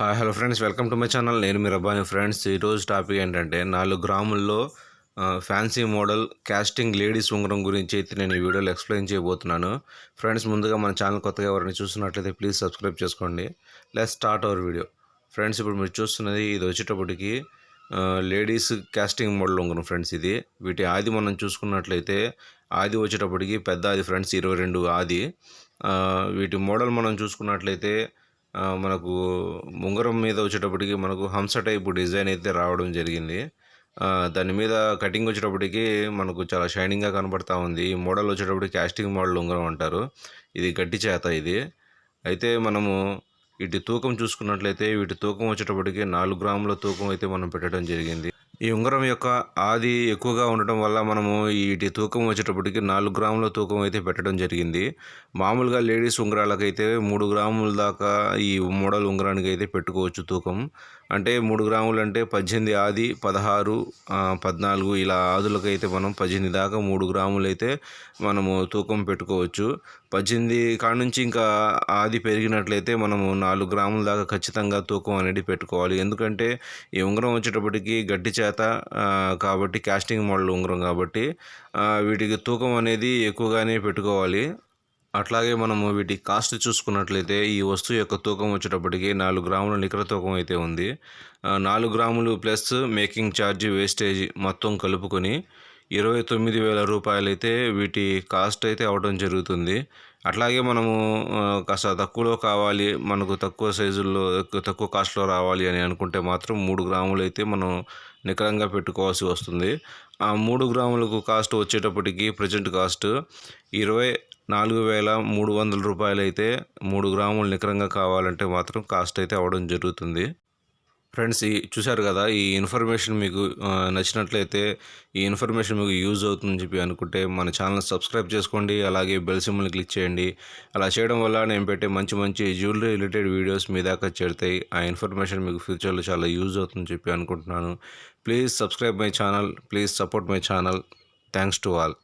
Hello friends, welcome to my channel. నేను మీ Rabbani. Friends, ఈరోజు topic ఏంటంటే 4 గ్రాముల్లో ఫ్యాన్సీ మోడల్ కాస్టింగ్ లేడీస్ ఉంగరం గురించి అయితే నేను ఈ వీడియోలో ఎక్స్ప్లెయిన్ చేయబోతున్నాను. ఫ్రెండ్స్, ముందుగా మన ఛానల్ కొత్తగా ఎవరైనా చూస్తున్నట్లయితే ప్లీజ్ సబ్స్క్రైబ్ చేసుకోండి. Let's start our video. Friends, ఇప్పుడు మీరు చూస్తున్నది ఇది వచ్చేటప్పటికి లేడీస్ కాస్టింగ్ మోడల్ ఉంగరం. ఫ్రెండ్స్, ఇది వీటి ఆది మనం చూసుకున్నట్లయితే ఆది వచ్చేటప్పటికి పెద్ద ఆది. ఫ్రెండ్స్, 22 ఆది. వీటి మోడల్ మనం చూసుకున్నట్లయితే మనకు ఉంగరం మీద వచ్చేటప్పటికి మనకు హంస టైపు డిజైన్ అయితే రావడం జరిగింది. దాని మీద కటింగ్ వచ్చేటప్పటికి మనకు చాలా షైనింగ్గా కనబడతా ఉంది. ఈ మోడల్ వచ్చేటప్పటికి కాస్టింగ్ మోడల్ ఉంగరం అంటారు. ఇది గట్టి చేత ఇది. అయితే మనము వీటి తూకం చూసుకున్నట్లయితే వీటి తూకం వచ్చేటప్పటికి 4 గ్రాముల తూకం అయితే మనం పెట్టడం జరిగింది. ఈ ఉంగరం యొక్క ఆది ఎక్కువగా ఉండటం వల్ల మనము వీటి తూకం వచ్చేటప్పటికి 4 గ్రాముల తూకం అయితే పెట్టడం జరిగింది. మామూలుగా లేడీస్ ఉంగరాలకైతే 3 గ్రాముల దాకా ఈ మోడల్ ఉంగరానికి అయితే పెట్టుకోవచ్చు తూకం. అంటే 3 గ్రాములు అంటే 18 ఆది, 16, 14 ఇలా ఆదులకైతే మనం 18 దాకా 3 గ్రాములు అయితే మనము తూకం పెట్టుకోవచ్చు. 18 కాడ నుంచి ఇంకా ఆది పెరిగినట్లయితే మనము 4 గ్రాముల దాకా ఖచ్చితంగా తూకం అనేది పెట్టుకోవాలి. ఎందుకంటే ఈ ఉంగరం వచ్చేటప్పటికి గట్టి చేత కాబట్టి, కాస్టింగ్ మోడల్ ఉంగరం కాబట్టి వీటికి తూకం అనేది ఎక్కువగానే పెట్టుకోవాలి. అట్లాగే మనము వీటి కాస్ట్ చూసుకున్నట్లయితే ఈ వస్తువు యొక్క తూకం వచ్చేటప్పటికి 4 గ్రాముల నికర తూకం అయితే ఉంది. 4 గ్రాములు ప్లస్ మేకింగ్ ఛార్జ్, వేస్టేజ్ మొత్తం కలుపుకొని 29,000 రూపాయలు అయితే వీటి కాస్ట్ అయితే అవ్వడం జరుగుతుంది. అట్లాగే మనము కాస్త తక్కువలో కావాలి, మనకు తక్కువ సైజుల్లో తక్కువ కాస్ట్లో రావాలి అని అనుకుంటే మాత్రం 3 గ్రాములు అయితే మనం నికరంగా పెట్టుకోవాల్సి వస్తుంది. ఆ 3 గ్రాములకు కాస్ట్ వచ్చేటప్పటికి ప్రజెంట్ కాస్ట్ 24,300 రూపాయలు అయితే 3 గ్రాములు నికరంగా కావాలంటే మాత్రం కాస్ట్ అయితే అవ్వడం జరుగుతుంది. ఫ్రెండ్స్, చూశారు కదా, ఈ ఇన్ఫర్మేషన్ మీకు నచ్చినట్లయితే, ఈ ఇన్ఫర్మేషన్ మీకు యూజ్ అవుతుందని చెప్పి అనుకుంటే మన ఛానల్ సబ్స్క్రైబ్ చేసుకోండి. అలాగే బెల్ సింబల్ని క్లిక్ చేయండి. అలా చేయడం వల్ల నేను పెట్టే మంచి మంచి జ్యువెలరీ రిలేటెడ్ వీడియోస్ మీ దాకా చేరుతాయి. ఆ ఇన్ఫర్మేషన్ మీకు ఫ్యూచర్లో చాలా యూజ్ అవుతుందని చెప్పి అనుకుంటున్నాను. Please subscribe my channel. Please support my channel. Thanks to all.